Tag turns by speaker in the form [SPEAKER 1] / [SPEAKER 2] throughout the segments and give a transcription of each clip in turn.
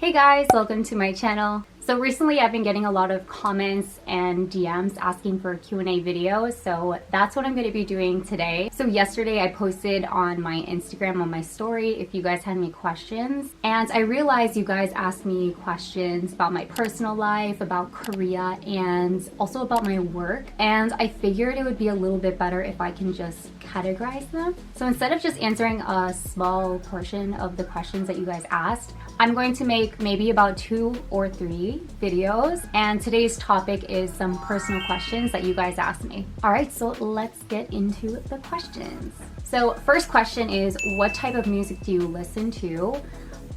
[SPEAKER 1] Hey guys, welcome to my channel. So recently I've been getting a lot of comments and DMs asking for a Q&A video, so that's what I'm going to be doing today. So yesterday I posted on my Instagram on my story if you guys had any questions, and I realized you guys asked me questions about my personal life, about Korea, and also about my work, and I figured it would be a little bit better if I can just categorize them. So instead of just answering a small portion of the questions that you guys asked, I'm going to make maybe about 2 or 3 videos, and today's topic is some personal questions that you guys asked me. Alright, so let's get into the questions. So first question is, what type of music do you listen to?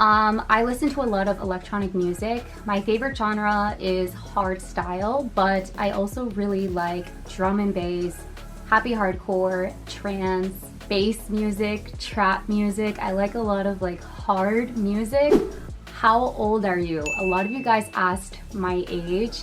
[SPEAKER 1] I listen to a lot of electronic music. My favorite genre is hardstyle, but I also really like drum and bass, happy hardcore, trance, bass music, trap music. I like a lot of like hard music. How old are you? A lot of you guys asked my age,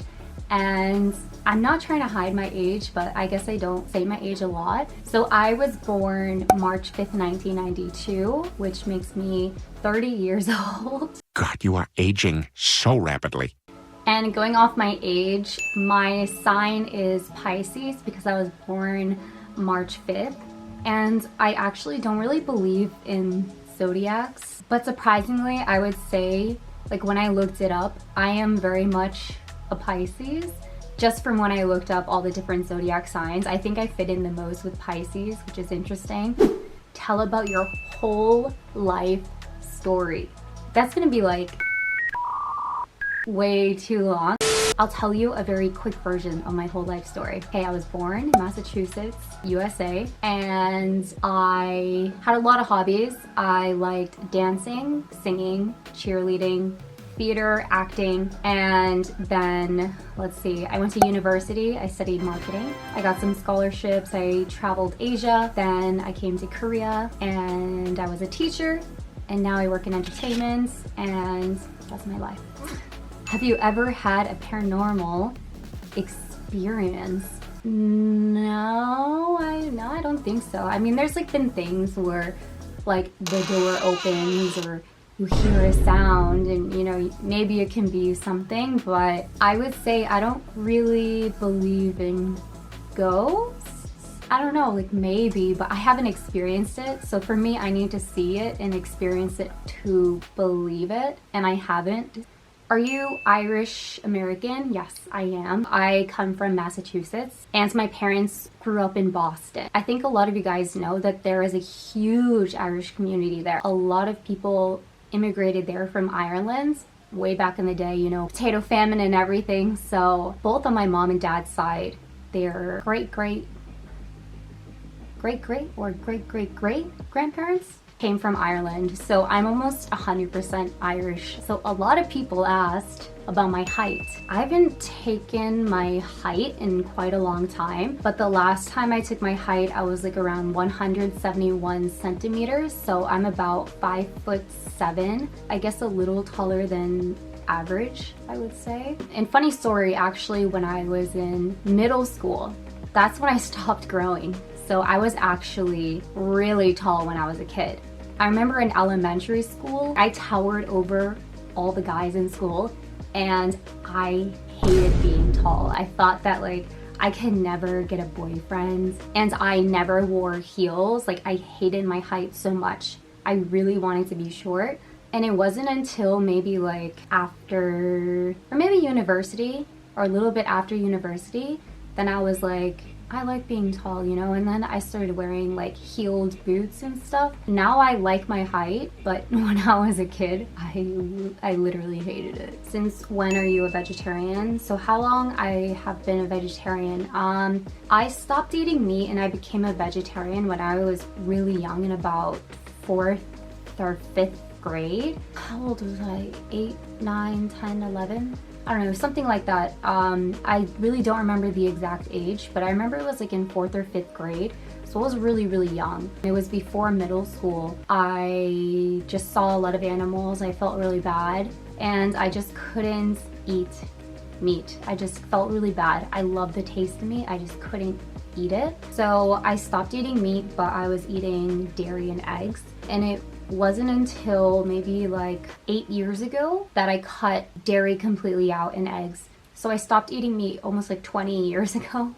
[SPEAKER 1] and I'm not trying to hide my age, but I guess I don't say my age a lot. So I was born March 5th, 1992, which makes me 30 years old.
[SPEAKER 2] God, you are aging so rapidly.
[SPEAKER 1] And going off my age, my sign is Pisces because I was born March 5th. And I actually don't really believe in zodiacs, but surprisingly, I would say, like when I looked it up, I am very much a Pisces. Just from when I looked up all the different zodiac signs, I think I fit in the most with Pisces, which is interesting. Tell about your whole life story. That's gonna be like way too long. I'll tell you a very quick version of my whole life story. Okay, I was born in Massachusetts, USA, and I had a lot of hobbies. I liked dancing, singing, cheerleading, theater, acting, and then, let's see, I went to university. I studied marketing. I got some scholarships. I traveled Asia. Then I came to Korea, and I was a teacher, and now I work in entertainment, and that's my life. Have you ever had a paranormal experience? No, I don't think so. I mean, there's like been things where like the door opens or you hear a sound and you know, maybe it can be something, but I would say I don't really believe in ghosts. I don't know, like maybe, but I haven't experienced it. So for me, I need to see it and experience it to believe it, and I haven't. Are you Irish American? Yes, I am. I come from Massachusetts, and my parents grew up in Boston. I think a lot of you guys know that there is a huge Irish community there. A lot of people immigrated there from Ireland way back in the day, you know, potato famine and everything. So both on my mom and dad's side, their great grandparents came from Ireland, so I'm almost 100% Irish. So a lot of people asked about my height. I haven't taken my height in quite a long time, but the last time I took my height, I was like around 171 centimeters, so I'm about 5'7", I guess a little taller than average, I would say. And funny story, actually, when I was in middle school, that's when I stopped growing. So I was actually really tall when I was a kid. I remember in elementary school, I towered over all the guys in school, and I hated being tall. I thought that like I could never get a boyfriend, and I never wore heels. Like I hated my height so much. I really wanted to be short, and it wasn't until maybe like after, or maybe university, or a little bit after university, then I was like, I like being tall, you know, and then I started wearing like heeled boots and stuff. Now I like my height, but when I was a kid, I literally hated it. Since when are you a vegetarian? So how long I have been a vegetarian? I stopped eating meat and I became a vegetarian when I was really young, in about 4th or 5th grade. How old was I? 8, 9, 10, 11? I don't know, something like that. I really don't remember the exact age, but I remember it was like in 4th or 5th grade. So I was really, really young. It was before middle school. I just saw a lot of animals. I felt really bad, and I just couldn't eat meat. I just felt really bad. I love the taste of meat. I just couldn't eat it. So I stopped eating meat, but I was eating dairy and eggs, and it Wasn't until maybe like 8 years ago that I cut dairy completely out and eggs. So I stopped eating meat almost like 20 years ago.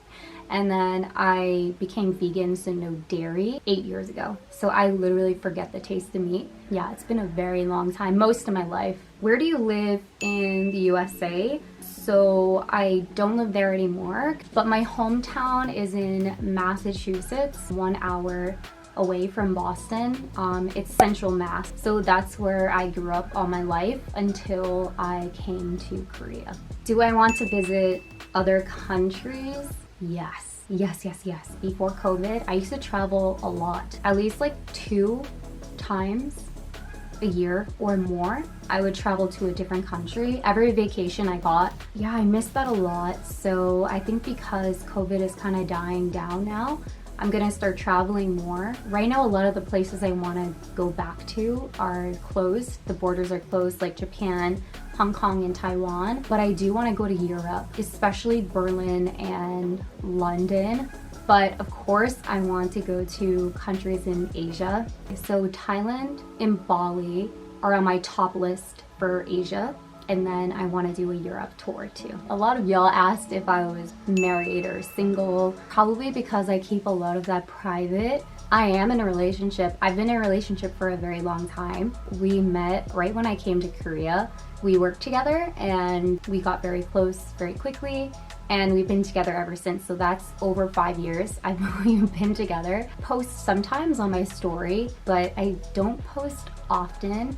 [SPEAKER 1] And then I became vegan, so no dairy, 8 years ago. So I literally forget the taste of meat. Yeah, it's been a very long time, most of my life. Where do you live in the USA? So I don't live there anymore, but my hometown is in Massachusetts, 1 hour away from Boston. It's Central Mass. So that's where I grew up all my life until I came to Korea. Do I want to visit other countries? Yes. Before COVID, I used to travel a lot, at least like 2 times a year or more. I would travel to a different country every vacation I got. Yeah, I miss that a lot. So I think because COVID is kind of dying down now, I'm gonna start traveling more. Right now, a lot of the places I wanna go back to are closed. The borders are closed, like Japan, Hong Kong, and Taiwan. But I do wanna go to Europe, especially Berlin and London. But of course, I want to go to countries in Asia. So Thailand and Bali are on my top list for Asia. And then I want to do a Europe tour too. A lot of y'all asked if I was married or single, probably because I keep a lot of that private. I am in a relationship. I've been in a relationship for a very long time. We met right when I came to Korea. We worked together and we got very close very quickly. And we've been together ever since. So that's over 5 years we've been together. Post sometimes on my story, but I don't post often,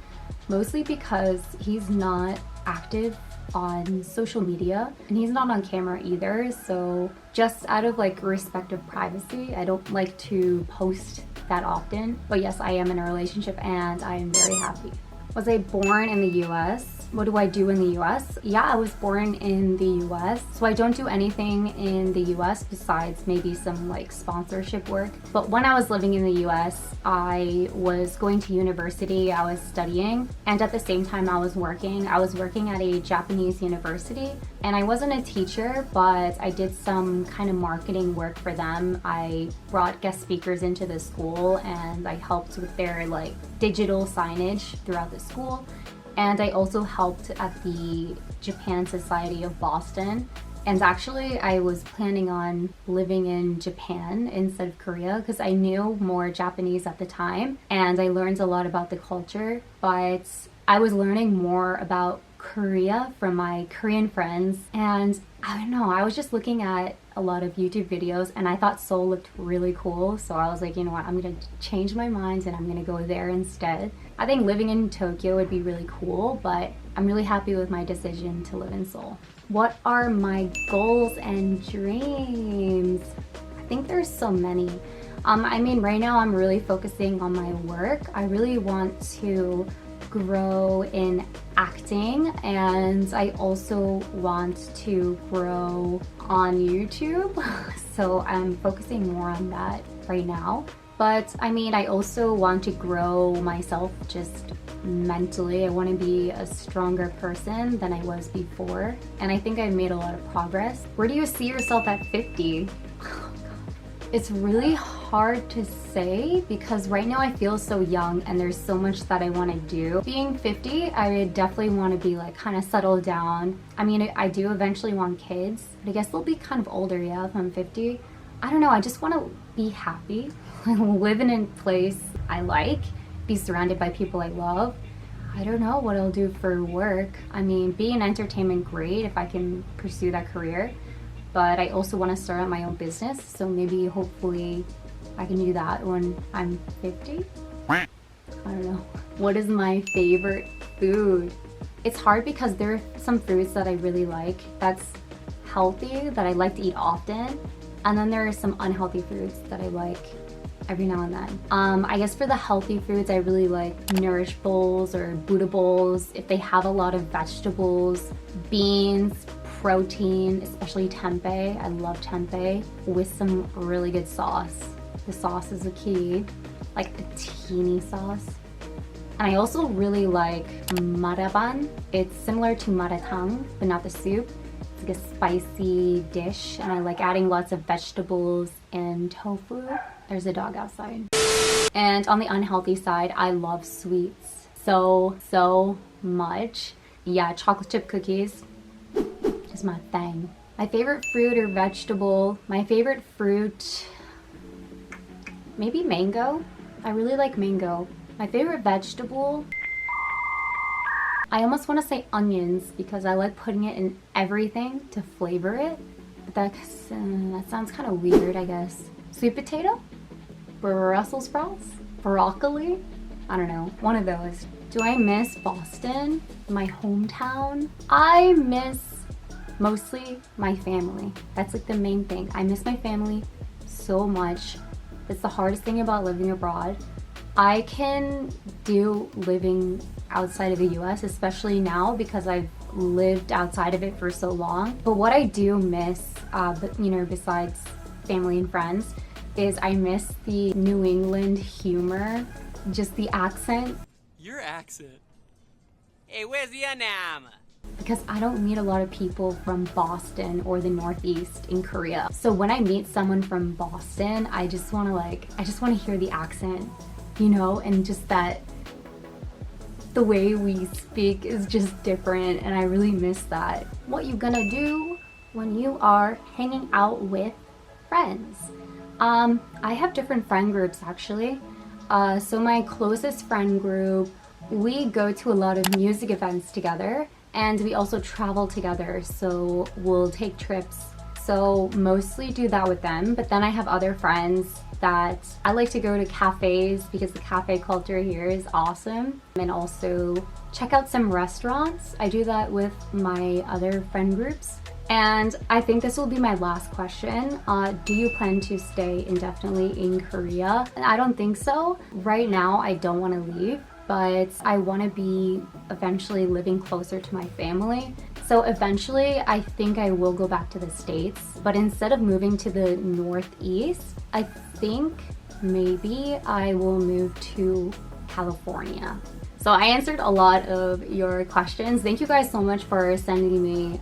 [SPEAKER 1] mostly because he's not active on social media and he's not on camera either. So just out of like respect of privacy, I don't like to post that often. But yes, I am in a relationship and I am very happy. Was I born in the US? What do I do in the US? Yeah, I was born in the US, so I don't do anything in the US besides maybe some like sponsorship work. But when I was living in the US, I was going to university, I was studying, and at the same time I was working. I was working at a Japanese university, and I wasn't a teacher, but I did some kind of marketing work for them. I brought guest speakers into the school and I helped with their like digital signage throughout the school. And I also helped at the Japan Society of Boston. And actually, I was planning on living in Japan instead of Korea because I knew more Japanese at the time. And I learned a lot about the culture. But I was learning more about Korea from my Korean friends. And I don't know, I was just looking at a lot of YouTube videos and I thought Seoul looked really cool. So I was like, you know what, I'm gonna change my mind and I'm gonna go there instead. I think living in Tokyo would be really cool, but I'm really happy with my decision to live in Seoul. What are my goals and dreams? I think there's so many. I mean, right now I'm really focusing on my work. I really want to grow in acting, and I also want to grow on YouTube. So I'm focusing more on that right now. But I mean, I also want to grow myself just mentally. I want to be a stronger person than I was before. And I think I've made a lot of progress. Where do you see yourself at 50? It's really hard to say because right now I feel so young and there's so much that I want to do. Being 50, I would definitely want to be like kind of settled down. I mean, I do eventually want kids, but I guess they'll be kind of older, yeah, if I'm 50. I don't know, I just want to be happy, live in a place I like, be surrounded by people I love. I don't know what I'll do for work. I mean, be in entertainment, great if I can pursue that career. But I also want to start up my own business, so maybe hopefully I can do that when I'm 50. I don't know. What is my favorite food? It's hard because there are some foods that I really like that's healthy, that I like to eat often, and then there are some unhealthy foods that I like every now and then. I guess for the healthy foods, I really like Nourish bowls or Buddha bowls. If they have a lot of vegetables, beans, protein, especially tempeh. I love tempeh with some really good sauce. The sauce is a key, like a teeny sauce. And I also really like maraban. It's similar to maratang, but not the soup. It's like a spicy dish, and I like adding lots of vegetables and tofu. There's a dog outside. And on the unhealthy side, I love sweets so much. Yeah, chocolate chip cookies is my thing. My favorite fruit or vegetable, my favorite fruit, maybe mango. I really like mango. My favorite vegetable, I almost want to say onions because I like putting it in everything to flavor it. But that sounds kind of weird, I guess. Sweet potato? Brussels sprouts? Broccoli? I don't know, one of those. Do I miss Boston, my hometown? I miss mostly my family. That's like the main thing. I miss my family so much. It's the hardest thing about living abroad. I can do living outside of the US, especially now because I've lived outside of it for so long. But what I do miss, besides family and friends, is I miss the New England humor, just the accent.
[SPEAKER 3] Your accent? Hey, where's your name?
[SPEAKER 1] Because I don't meet a lot of people from Boston or the Northeast in Korea. So when I meet someone from Boston, I just want to hear the accent, and just that the way we speak is just different, and I really miss that. What you gonna do when you are hanging out with friends? I have different friend groups actually. So my closest friend group, we go to a lot of music events together, and we also travel together, so we'll take trips. So mostly do that with them, but then I have other friends that I like to go to cafes because the cafe culture here is awesome, and also check out some restaurants. I do that with my other friend groups. And I think this will be my last question. Do you plan to stay indefinitely in Korea? I don't think so. Right now, I don't want to leave, but I want to be eventually living closer to my family. So eventually, I think I will go back to the States, but instead of moving to the Northeast, I think maybe I will move to California. So I answered a lot of your questions. Thank you guys so much for sending me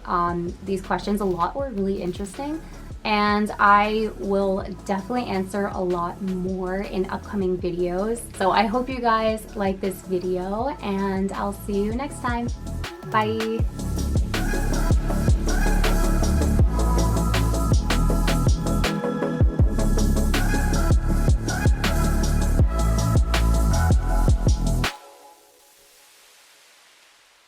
[SPEAKER 1] these questions. A lot were really interesting, and I will definitely answer a lot more in upcoming videos. So I hope you guys like this video, and I'll see you next time. Bye.